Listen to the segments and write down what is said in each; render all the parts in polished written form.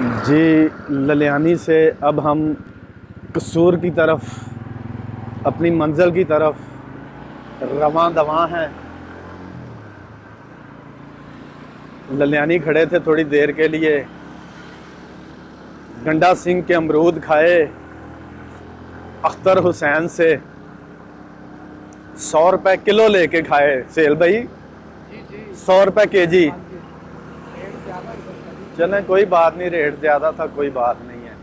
जी, ललियानी से अब हम कसूर की तरफ, अपनी मंज़िल की तरफ रवां दवां हैं। ललियानी खड़े थे थोड़ी देर के लिए, गंडा सिंह के अमरूद खाए, अख्तर हुसैन से 100 रुपए किलो लेके खाए। सेल भाई, जी जी। 100 रुपए केजी। हाँ जी। रेट ज़्यादा इधर का जी। चलें, कोई बात नहीं, रेट ज़्यादा था, कोई बात नहीं है।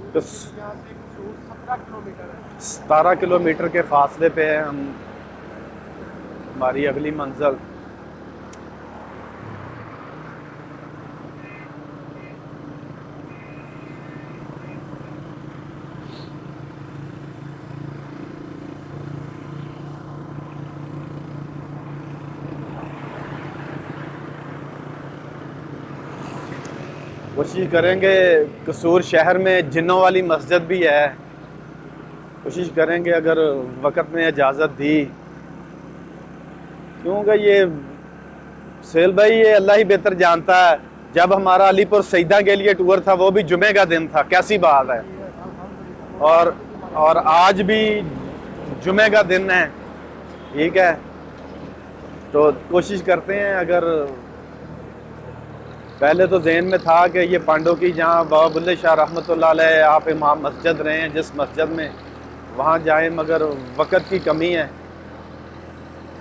तो दूसरी तरफ यहाँ से कसूर 17 किलोमीटर है। 17 किलोमीटर के फासले पे है हम, हमारी अगली मंजिल। कोशिश करेंगे, कसूर शहर में जिन्नों वाली मस्जिद भी है, कोशिश करेंगे अगर वक़्त ने इजाज़त दी, क्योंकि ये सेल भाई, ये अल्लाह ही बेहतर जानता है। जब हमारा अलीपुर सईदा के लिए टूर था, वो भी जुमे का दिन था, कैसी बात है। जी अल्हम्दुलिल्लाह, और और आज भी जुमा का और दिन आज भी जुमे का दिन है, ठीक है। तो कोशिश करते हैं, अगर पहले तो जहन में था कि ये पांडों की जहाँ बाबा बुल्ले शाह रहमतुल्लाह अलैह आप इमाम मस्जिद रहे हैं, जिस मस्जिद में, वहाँ जाएं, मगर वक़्त की कमी है।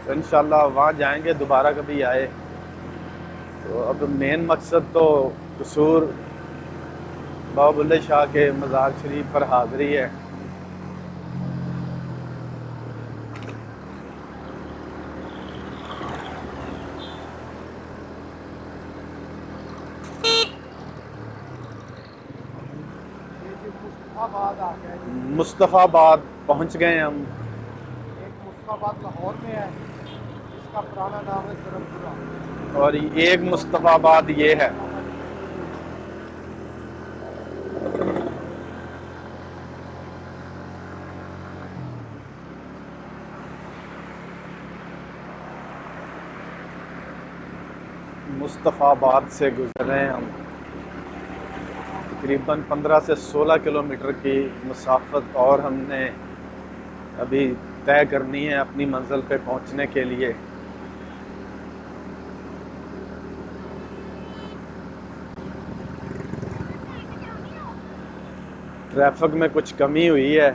तो इंशाल्लाह वहाँ जाएंगे, दोबारा कभी आए। तो अब मेन मकसद तो कसूर बाबा बुल्ले शाह के मज़ार शरीफ पर हाज़िरी है। ये जी मुस्तफ़ाबाद आ गया जी। मुस्तफ़ाबाद पहुँच गए हम। एक मुस्तफ़ाबाद लाहौर में है, इसका पुराना नाम है धर्मपुरा। और एक मुस्तफ़ाबाद ये है। मुस्तफ़ाबाद ये है। मुस्तफ़ाबाद से गुजरे हम, तकरीबन 15 से 16 किलोमीटर की मुसाफत और हमने अभी तय करनी है अपनी मंजिल पे पहुंचने के लिए। ट्रैफिक में कुछ कमी हुई है,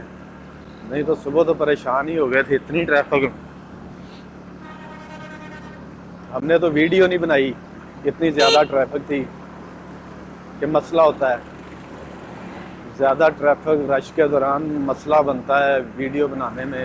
नहीं तो सुबह तो परेशान ही हो गए थे, इतनी ट्रैफिक। हमने तो वीडियो नहीं बनाई, इतनी ज़्यादा ट्रैफिक थी कि मसला होता है। ज़्यादा ट्रैफिक रश के दौरान मसला बनता है वीडियो बनाने में।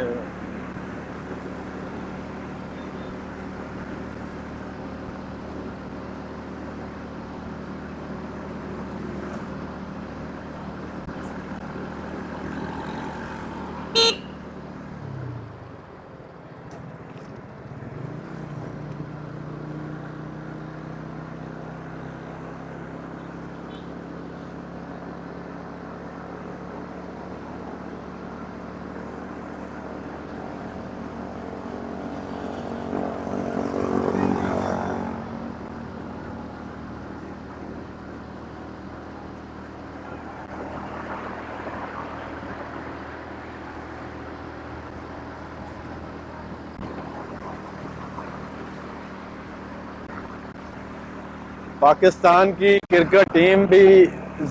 पाकिस्तान की क्रिकेट टीम भी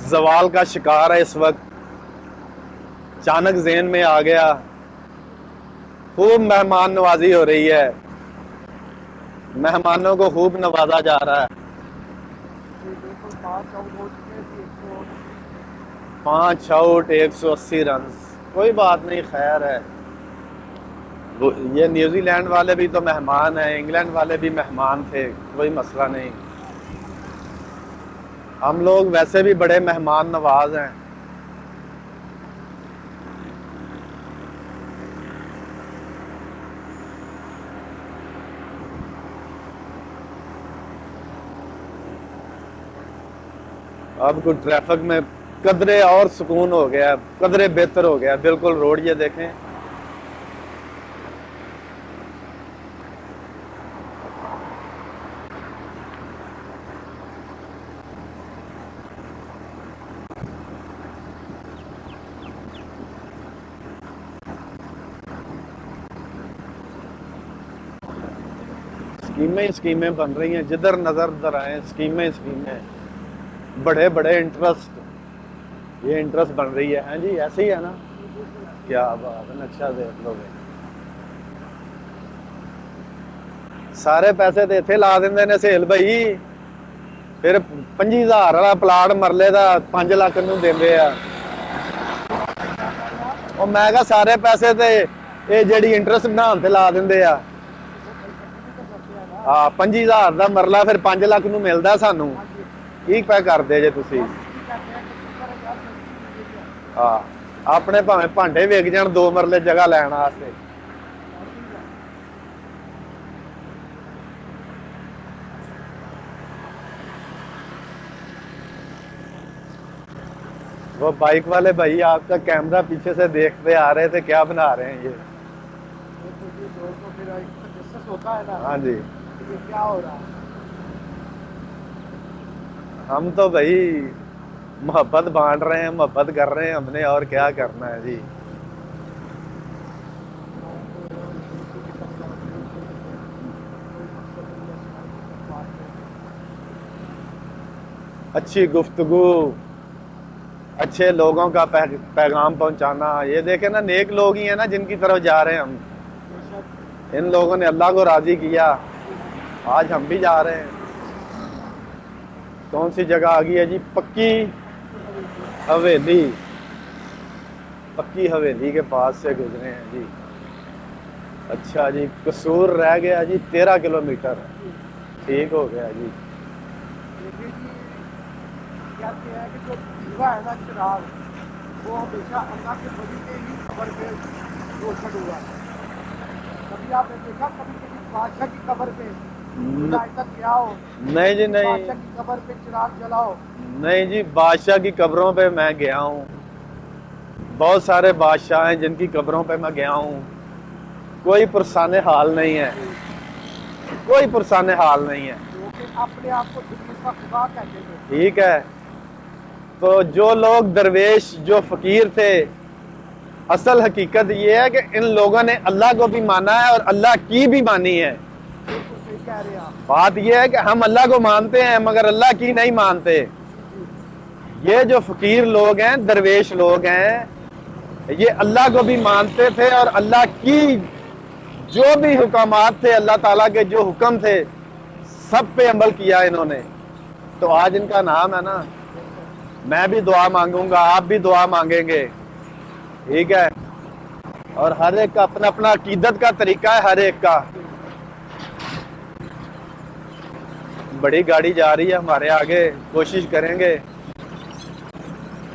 जवाल का शिकार है इस वक्त। अचानक ज़हन में आ गया, खूब मेहमान नवाजी हो रही है, मेहमानों को खूब नवाजा जा रहा है। जी बिल्कुल, 5 आउट हो चुके हैं जी, 180। 5 आउट, 180 रन, कोई बात नहीं, खैर है। ये न्यूजीलैंड वाले भी तो मेहमान हैं, इंग्लैंड वाले भी मेहमान थे, कोई मसला नहीं। हम लोग वैसे भी बड़े मेहमान नवाज हैं। अब कुछ ट्रैफिक में कदरे और सुकून हो गया, कदरे बेहतर हो गया, बिल्कुल रोड ये देखें। स्कीमें स्कीमें बन रही हैं, जिधर नजर उधर आए स्कीमें स्कीमें, बड़े बड़े इंटरेस्ट, ये इंटरेस्ट बन रही है। हाँ जी, ऐसे ही है ना। क्या बात है, नक्शा देख लो भाई, सारे पैसे तो इत्थे ला देंगे ने सहेल भाई, फिर 25,000 वाला प्लाट मरले का 5 लाख नूं देंदे आ। ਉਹ ਮੈਂ ਕਿਹਾ ਸਾਰੇ ਪੈਸੇ ਤੇ ਇਹ ਜਿਹੜੀ ਇੰਟਰਸਟ ਬਣਾਉਣ ਤੇ ਲਾ ਦਿੰਦੇ ਆ। ਹਾਂ 25,000 ਦਾ ਮਰਲਾ ਫਿਰ 5 ਲੱਖ ਨੂੰ ਮਿਲਦਾ ਸਾਨੂੰ, ਕੀ ਪੈ ਕਰਦੇ ਜੇ ਤੁਸੀਂ। ਹਾਂ ਆਪਣੇ ਭਾਵੇਂ ਭਾਂਡੇ ਵੇਚ ਜਾਣ 2 ਮਰਲੇ ਜਗ੍ਹਾ ਲੈਣ ਵਾਸਤੇ। वो बाइक वाले भाई आपका कैमरा पीछे से देखते आ रहे थे, क्या बना रहे हैं ये। होता है ना। हाँ जी, ये क्या हो रहा है? हम तो भाई मोहब्बत बांट रहे हैं, मोहब्बत कर रहे हैं हमने, और क्या करना है जी। अच्छी गुफ्तगू, अच्छे लोगों का पैगाम पहुंचाना। ये देखे ना, नेक लोग ही हैं ना जिनकी तरफ जा रहे हैं हम। इन लोगों ने अल्लाह को राजी किया, आज हम भी जा रहे हैं। कौन सी जगह आ गई है जी? पक्की हवेली। पक्की हवेली के पास से गुजरे हैं जी। अच्छा जी, कसूर रह गया जी 13 किलोमीटर, ठीक हो गया जी। कहते हैं कि जो दीवा है ना चिराग, वो हमेशा अल्लाह के वली के ही कब्र पे रोशन हुआ है। कभी आपने देखा कभी किसी बादशाह की कब्र पे आज तक गया हो? नहीं जी नहीं, बादशाह की कब्र पे चिराग जलाओ? नहीं जी, बादशाह की कब्रों पे मैं गया हूँ, बहुत सारे बादशाह हैं जिनकी कब्रों पे मैं गया हूँ, कोई पुरसाने हाल नहीं है, कोई पुरसाने हाल नहीं है। अपने आप को दुनिया का खुदा कहते थे। ठीक है, तो जो लोग दरवेश, जो फकीर थे, असल हकीकत ये है कि इन लोगों ने अल्लाह को भी माना है और अल्लाह की भी मानी है। सही कह रहे हैं आप। बात ये है कि हम अल्लाह को मानते हैं मगर अल्लाह की नहीं मानते। ये जो फकीर लोग हैं, दरवेश लोग हैं, ये अल्लाह को भी मानते थे और अल्लाह की जो भी हुक्मात थे, अल्लाह ताला के जो हुक्म थे, सब पे अमल किया इन्होंने। तो आज इनका नाम है ना। मैं भी दुआ मांगूंगा, आप भी दुआ मांगेंगे, ठीक है। और हर एक का अपना अपना अकीदत का तरीका है, हर एक का। बड़ी गाड़ी जा रही है हमारे आगे, कोशिश करेंगे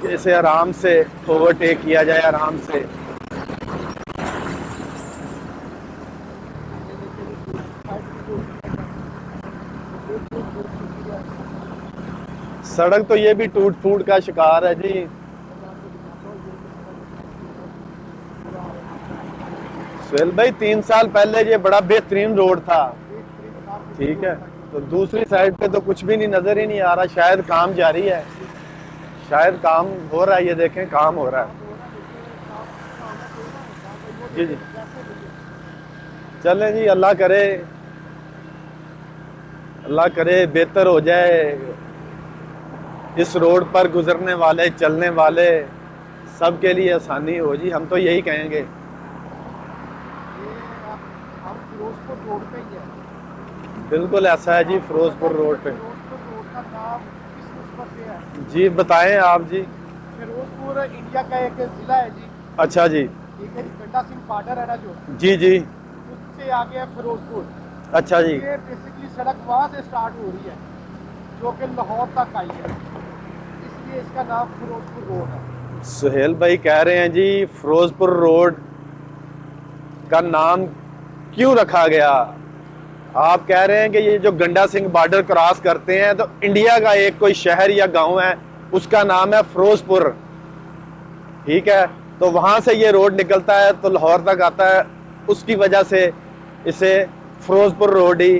कि इसे आराम से ओवरटेक किया जाए, आराम से। सड़क तो ये भी टूट फूट का शिकार है जी। सुहेल भाई 3 साल पहले ये बड़ा बेहतरीन रोड था, ठीक है। तो दूसरी साइड पे तो कुछ भी नहीं, नजर ही नहीं आ रहा। शायद काम जारी है, शायद काम हो रहा है, ये देखें काम हो रहा है जी जी। चलें जी, अल्लाह करे, अल्लाह करे बेहतर हो जाए। इस रोड पर गुजरने वाले, चलने वाले सब के लिए आसानी हो जी, हम तो यही कहेंगे। हम फिरोजपुर रोड पे ही है। बिल्कुल ऐसा है जी, फिरोजपुर रोड पे। फिरोजपुर रोड का नाम किस निस्बत से है? जी बताएं आप जी। फिरोजपुर इंडिया का एक जिला है जी। अच्छा जी। ठीक है जी, गंडा सिंह बॉर्डर है ना जो, जी जी। उससे आगे है फिरोजपुर। अच्छा जी। ये बेसिकली सड़क वहाँ से स्टार्ट हो रही है जो कि लाहौर तक आई है, इसलिए इसका नाम फिरोजपुर रोड है। सुहेल भाई कह रहे हैं जी फिरोजपुर रोड का नाम क्यों रखा गया। आप कह रहे हैं कि ये जो गंडा सिंह बॉर्डर क्रॉस करते हैं तो इंडिया का एक कोई शहर या गांव है, उसका नाम है फिरोजपुर, ठीक है। तो वहां से ये रोड निकलता है तो लाहौर तक आता है, उसकी वजह से इसे फिरोजपुर रोड ही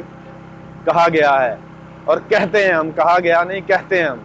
कहा गया है। और कहते हैं हम, कहा गया नहीं, कहते हैं हम।